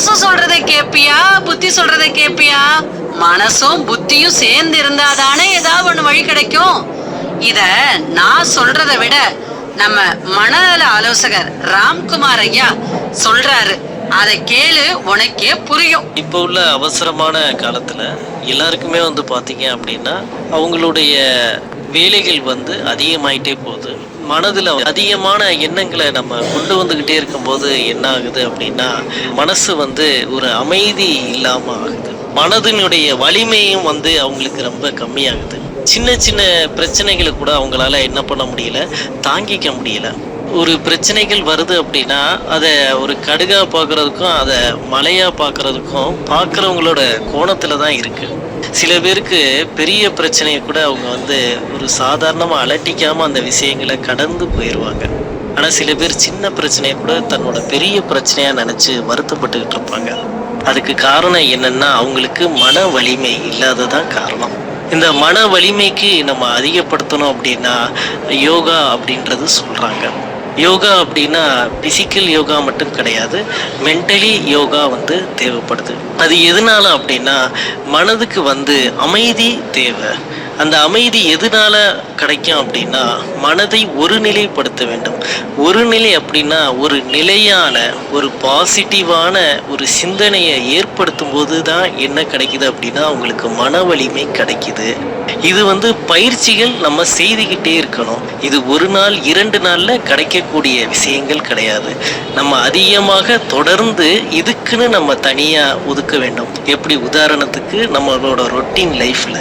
மனசும் சொல்றதை கேப்பியா, புத்தி சொல்றதை கேப்பியா? மனசும் புத்தியும் சேர்ந்து இருந்தாதானே ஏதாவது ஒண்ணு வழி கிடைக்கும். இத நான் சொல்றதை விட நம்ம மனநல ஆலோசகர் ராம்குமார் ஐயா சொல்றாரு. அதை கேளு, உனக்கே புரியும். இப்போ உள்ள அவசரமான காலத்துல எல்லாருக்குமே பாத்தீங்க அப்படின்னா அவங்களுடைய வேலைகள் அதிகமாயிட்டே போகுது. மனதில் அதிகமான எண்ணங்களை நம்ம கொண்டு வந்துக்கிட்டே இருக்கும்போது என்ன ஆகுது அப்படின்னா மனசு ஒரு அமைதி இல்லாமல் ஆகுது. மனதினுடைய வலிமையும் அவங்களுக்கு ரொம்ப கம்மியாகுது. சின்ன சின்ன பிரச்சனைகளை கூட அவங்களால என்ன பண்ண முடியல, தாங்கிக்க முடியல. ஒரு பிரச்சனைகள் வருது அப்படின்னா அதை ஒரு கடுகா பார்க்கறதுக்கும் அதை மலையா பார்க்கறதுக்கும் பார்க்குறவங்களோட கோணத்துல தான் இருக்கு. சில பேருக்கு பெரிய பிரச்சனையை கூட அவங்க ஒரு சாதாரணமாக அலட்டிக்காமல் அந்த விஷயங்களை கடந்து போயிடுவாங்க. ஆனால் சில பேர் சின்ன பிரச்சனையை கூட தன்னோட பெரிய பிரச்சனையாக நினச்சி வருத்தப்பட்டுக்கிட்டு இருப்பாங்க. அதுக்கு காரணம் என்னன்னா அவங்களுக்கு மன வலிமை இல்லாததான் காரணம். இந்த மன வலிமைக்கு நம்ம அதிகப்படுத்தணும் அப்படின்னா யோகா அப்படின்றது சொல்கிறாங்க. யோகா அப்படின்னா பிசிக்கல் யோகா மட்டும் கிடையாது, மென்டலி யோகா தேவைப்படுது. அது எதனால அப்படின்னா மனதுக்கு அமைதி தேவை. அந்த அமைதி எதனால கிடைக்கும் அப்படின்னா மனதை ஒருநிலைப்படுத்த வேண்டும். ஒரு நிலை அப்படின்னா ஒரு நிலையான ஒரு பாசிட்டிவான ஒரு சிந்தனையை ஏற்படுத்தும் போது தான் என்ன கிடைக்குது அப்படின்னா அவங்களுக்கு மன வலிமை கிடைக்குது. இது பயிற்சிகள் நம்ம செய்துக்கிட்டே இருக்கணும். இது ஒரு நாள் 2 நாள்ல கிடைக்கக்கூடிய விஷயங்கள் கிடையாது. நம்ம அதிகமாக தொடர்ந்து இதுக்குன்னு நம்ம தனியா ஒதுக்க வேண்டும். எப்படி உதாரணத்துக்கு நம்மளோட ரொட்டீன் லைஃப்ல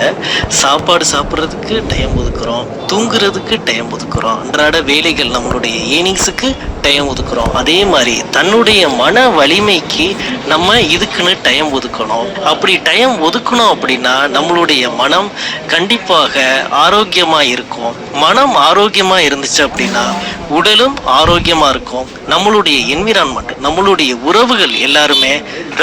சாப்பாடு சாப்பிட்றதுக்கு டைம் ஒதுக்குறோம், தூங்குறதுக்கு டைம் ஒதுக்குறோம், அன்றாட வேலைகள் நம்மளுடைய ஏர்னிங்ஸுக்கு டைம் ஒதுக்குறோம். அதே மாதிரி தன்னுடைய மன வலிமைக்கு நம்ம இதுக்குன்னு டைம் ஒதுக்கணும். அப்படி டைம் ஒதுக்கணும் அப்படின்னா நம்மளுடைய மனம் கண்டிப்பாக ஆரோக்கியமா இருக்கும். மனம் ஆரோக்கியமா இருந்துச்சு அப்படின்னா உடலும் ஆரோக்கியமா இருக்கும். நம்மளுடைய என்விரான்மெண்ட், நம்மளுடைய உறவுகள் எல்லாருமே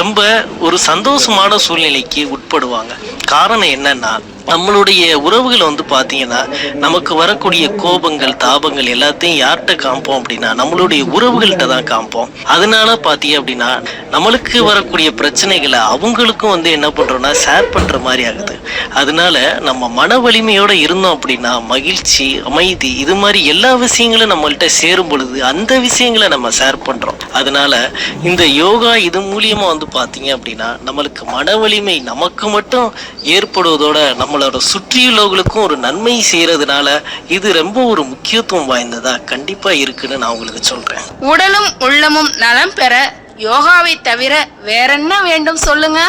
ரொம்ப ஒரு சந்தோஷமான சூழ்நிலைக்கு உட்படுவாங்க. காரணம் என்னன்னா நம்மளுடைய உறவுகள் பார்த்தீங்கன்னா நமக்கு வரக்கூடிய கோபங்கள் தாபங்கள் எல்லாத்தையும் யார்கிட்ட காமிப்போம் அப்படின்னா நம்மளுடைய உறவுகள்கிட்ட தான் காமிப்போம். அதனால பார்த்தீங்க அப்படின்னா நம்மளுக்கு வரக்கூடிய பிரச்சனைகளை அவங்களுக்கும் என்ன பண்றோம்னா ஷேர் பண்ற மாதிரி ஆகுது. அதனால நம்ம மன வலிமையோட இருந்தோம் அப்படின்னா மகிழ்ச்சி, அமைதி, இது மாதிரி எல்லா விஷயங்களும் நம்மள்கிட்ட சேரும் பொழுது அந்த விஷயங்களை நம்ம ஷேர் பண்றோம். அதனால இந்த யோகா இது மூலியமா பார்த்தீங்க அப்படின்னா நம்மளுக்கு மன வலிமை நமக்கு மட்டும் ஏற்படுவதோட நம்மளோட சுற்றியுள்ளவர்களுக்கும் ஒரு நன்மை செய்யறதுனால இது ரொம்ப ஒரு முக்கியத்துவம் வாய்ந்ததா கண்டிப்பா இருக்குன்னு நான் உங்களுக்கு சொல்றேன். உடலும் உள்ளமும் நலம் பெற யோகாவை தவிர வேற என்ன வேண்டும் சொல்லுங்க.